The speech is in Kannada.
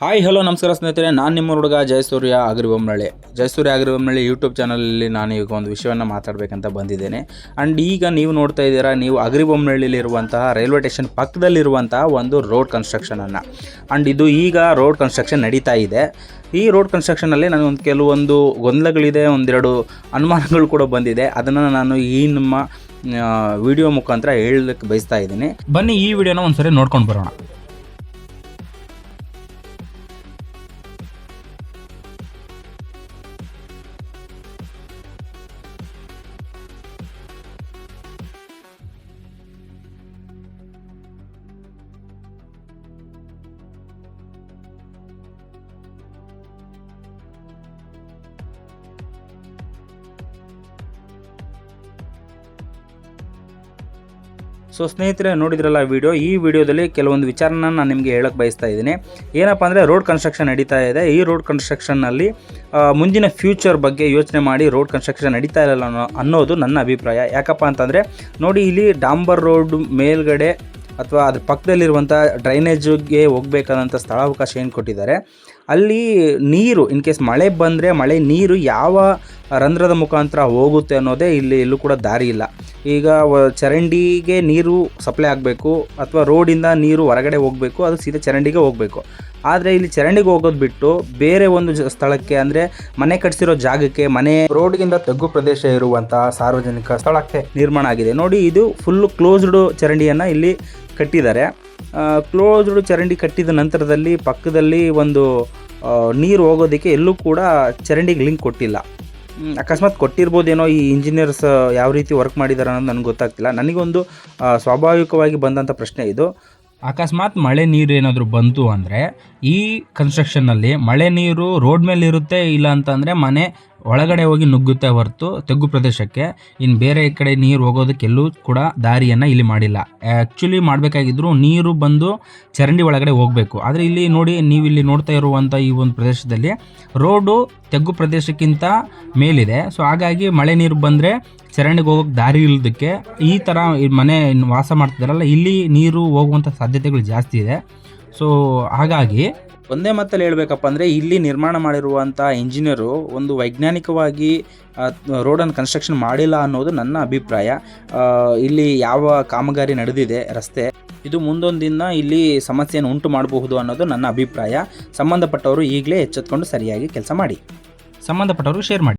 ಹಾಯ್ ಹಲೋ ನಮಸ್ಕಾರ ಸ್ನೇಹಿತರೆ, ನಾನು ನಿಮ್ಮ ಹುಡುಗ ಜಯಸೂರ್ಯ ಅಗ್ರಿಬೊಮ್ಮನಹಳ್ಳಿ. ಜಯಸೂರ್ಯ ಅಗ್ರಿಬೊಮ್ಮನಹಳ್ಳಿ ಯೂಟ್ಯೂಬ್ ಚಾನಲಲ್ಲಿ ನಾನು ಈಗ ಒಂದು ವಿಷಯವನ್ನು ಮಾತಾಡಬೇಕಂತ ಬಂದಿದ್ದೇನೆ. ಆ್ಯಂಡ್ ಈಗ ನೀವು ನೋಡ್ತಾ ಇದ್ದೀರಾ, ನೀವು ಅಗ್ರಿಬೊಮ್ಮನಹಳ್ಳಿಲಿರುವಂತಹ ರೈಲ್ವೆ ಸ್ಟೇಷನ್ ಪಕ್ಕದಲ್ಲಿರುವಂತಹ ಒಂದು ರೋಡ್ ಕನ್ಸ್ಟ್ರಕ್ಷನನ್ನು. ಆ್ಯಂಡ್ ಇದು ಈಗ ರೋಡ್ ಕನ್ಸ್ಟ್ರಕ್ಷನ್ ನಡೀತಾ ಇದೆ. ಈ ರೋಡ್ ಕನ್ಸ್ಟ್ರಕ್ಷನಲ್ಲಿ ನನಗೊಂದು ಕೆಲವೊಂದು ಗೊಂದಲಗಳಿದೆ, ಒಂದೆರಡು ಅನುಮಾನಗಳು ಕೂಡ ಬಂದಿದೆ. ಅದನ್ನು ನಾನು ಈ ನಮ್ಮ ವಿಡಿಯೋ ಮುಖಾಂತರ ಹೇಳಲಿಕ್ಕೆ ಬಯಸ್ತಾ ಇದ್ದೀನಿ. ಬನ್ನಿ ಈ ವಿಡಿಯೋನ ಒಂದ್ಸರಿ ನೋಡ್ಕೊಂಡು ಬರೋಣ. ಸೊ ಸ್ನೇಹಿತರೆ, ನೋಡಿದ್ರಲ್ಲ ಈ ವಿಡಿಯೋದಲ್ಲಿ ಕೆಲವೊಂದು ವಿಚಾರನ ನಾನು ನಿಮಗೆ ಹೇಳಕ್ಕೆ ಬಯಸ್ತಾ ಇದ್ದೀನಿ. ಏನಪ್ಪ ಅಂದರೆ, ರೋಡ್ ಕನ್ಸ್ಟ್ರಕ್ಷನ್ ನಡೀತಾ ಇದೆ. ಈ ರೋಡ್ ಕನ್ಸ್ಟ್ರಕ್ಷನ್ನಲ್ಲಿ ಮುಂದಿನ ಫ್ಯೂಚರ್ ಬಗ್ಗೆ ಯೋಚನೆ ಮಾಡಿ ರೋಡ್ ಕನ್ಸ್ಟ್ರಕ್ಷನ್ ನಡೀತಾ ಇಲ್ಲ ಅನ್ನೋದು ನನ್ನ ಅಭಿಪ್ರಾಯ. ಯಾಕಪ್ಪ ಅಂತಂದರೆ ನೋಡಿ, ಇಲ್ಲಿ ಡಾಂಬರ್ ರೋಡ್ ಮೇಲ್ಗಡೆ ಅಥವಾ ಅದ್ರ ಪಕ್ಕದಲ್ಲಿರುವಂಥ ಡ್ರೈನೇಜ್ಗೆ ಹೋಗಬೇಕಾದಂಥ ಸ್ಥಳಾವಕಾಶ ಏನು ಕೊಟ್ಟಿದ್ದಾರೆ, ಅಲ್ಲಿ ನೀರು ಇನ್ ಕೇಸ್ ಮಳೆ ಬಂದರೆ ಮಳೆ ನೀರು ಯಾವ ರಂಧ್ರದ ಮುಖಾಂತರ ಹೋಗುತ್ತೆ ಅನ್ನೋದೇ ಎಲ್ಲೂ ಕೂಡ ದಾರಿ ಇಲ್ಲ. ಈಗ ಚರಂಡಿಗೆ ನೀರು ಸಪ್ಲೈ ಆಗಬೇಕು ಅಥವಾ ರೋಡಿಂದ ನೀರು ಹೊರಗಡೆ ಹೋಗಬೇಕು, ಅದು ಸೀದಾ ಚರಂಡಿಗೆ ಹೋಗಬೇಕು. ಆದರೆ ಇಲ್ಲಿ ಚರಂಡಿಗೆ ಹೋಗೋದು ಬಿಟ್ಟು ಬೇರೆ ಒಂದು ಸ್ಥಳಕ್ಕೆ, ಅಂದರೆ ಮನೆ ಕಟ್ಟಿಸಿರೋ ಜಾಗಕ್ಕೆ, ಮನೆ ರೋಡ್ಗಿಂತ ತಗ್ಗು ಪ್ರದೇಶ ಇರುವಂತಹ ಸಾರ್ವಜನಿಕ ಸ್ಥಳಕ್ಕೆ ನಿರ್ಮಾಣ ಆಗಿದೆ. ನೋಡಿ, ಇದು ಫುಲ್ಲು ಕ್ಲೋಸ್ಡ್ ಚರಂಡಿಯನ್ನು ಇಲ್ಲಿ ಕಟ್ಟಿದ್ದಾರೆ. ಕ್ಲೋಸ್ಡ್ ಚರಂಡಿ ಕಟ್ಟಿದ ನಂತರದಲ್ಲಿ ಪಕ್ಕದಲ್ಲಿ ಒಂದು ನೀರು ಹೋಗೋದಕ್ಕೆ ಎಲ್ಲೂ ಕೂಡ ಚರಂಡಿಗೆ ಲಿಂಕ್ ಕೊಟ್ಟಿಲ್ಲ. ಅಕಸ್ಮಾತ್ ಕೊಟ್ಟಿರ್ಬೋದೇನೋ, ಈ ಇಂಜಿನಿಯರ್ಸ್ ಯಾವ ರೀತಿ ವರ್ಕ್ ಮಾಡಿದ್ದಾರೆ ಅನ್ನೋದು ನನಗೆ ಗೊತ್ತಾಗ್ತಿಲ್ಲ. ನನಗೊಂದು ಸ್ವಾಭಾವಿಕವಾಗಿ ಬಂದಂಥ ಪ್ರಶ್ನೆ ಇದು. ಅಕಸ್ಮಾತ್ ಮಳೆ ನೀರು ಏನಾದರೂ ಬಂತು ಅಂದರೆ ಈ ಕನ್ಸ್ಟ್ರಕ್ಷನ್ನಲ್ಲಿ ಮಳೆ ನೀರು ರೋಡ್ ಮೇಲೆ ಇರುತ್ತೆ, ಇಲ್ಲ ಅಂತಂದರೆ ಮನೆ ಒಳಗಡೆ ಹೋಗಿ ನುಗ್ಗುತ್ತೆ ಹೊರತು ತಗ್ಗು ಪ್ರದೇಶಕ್ಕೆ. ಇನ್ನು ಬೇರೆ ಕಡೆ ನೀರು ಹೋಗೋದಕ್ಕೆ ಎಲ್ಲೂ ಕೂಡ ದಾರಿಯನ್ನು ಇಲ್ಲಿ ಮಾಡಿಲ್ಲ. ಆ್ಯಕ್ಚುಲಿ ಮಾಡಬೇಕಾಗಿದ್ರು ನೀರು ಬಂದು ಚರಂಡಿ ಒಳಗಡೆ ಹೋಗಬೇಕು. ಆದರೆ ಇಲ್ಲಿ ನೋಡಿ, ನೀವು ಇಲ್ಲಿ ನೋಡ್ತಾ ಇರುವಂಥ ಈ ಒಂದು ಪ್ರದೇಶದಲ್ಲಿ ರೋಡು ತಗ್ಗು ಪ್ರದೇಶಕ್ಕಿಂತ ಮೇಲಿದೆ. ಸೊ ಹಾಗಾಗಿ ಮಳೆ ನೀರು ಬಂದರೆ ಚರಂಡಿಗೆ ಹೋಗೋಕ್ಕೆ ದಾರಿ ಇಲ್ಲದಕ್ಕೆ ಈ ಥರ ಮನೆ ವಾಸ ಮಾಡ್ತಿದ್ದಾರಲ್ಲ, ಇಲ್ಲಿ ನೀರು ಹೋಗುವಂಥ ಸಾಧ್ಯತೆಗಳು ಜಾಸ್ತಿ ಇದೆ. ಸೊ ಹಾಗಾಗಿ ಒಂದೇ ಮಾತಲ್ಲಿ ಹೇಳಬೇಕಪ್ಪ ಅಂದರೆ, ಇಲ್ಲಿ ನಿರ್ಮಾಣ ಮಾಡಿರುವಂಥ ಇಂಜಿನಿಯರು ಒಂದು ವೈಜ್ಞಾನಿಕವಾಗಿ ರೋಡನ್ನು ಕನ್ಸ್ಟ್ರಕ್ಷನ್ ಮಾಡಿಲ್ಲ ಅನ್ನೋದು ನನ್ನ ಅಭಿಪ್ರಾಯ. ಇಲ್ಲಿ ಯಾವ ಕಾಮಗಾರಿ ನಡೆದಿದೆ ರಸ್ತೆ, ಇದು ಮುಂದೊಂದು ದಿನ ಇಲ್ಲಿ ಸಮಸ್ಯೆಯನ್ನು ಉಂಟು ಮಾಡಬಹುದು ಅನ್ನೋದು ನನ್ನ ಅಭಿಪ್ರಾಯ. ಸಂಬಂಧಪಟ್ಟವರು ಈಗಲೇ ಎಚ್ಚೆತ್ಕೊಂಡು ಸರಿಯಾಗಿ ಕೆಲಸ ಮಾಡಿ, ಸಂಬಂಧಪಟ್ಟವರು ಶೇರ್ ಮಾಡಿ.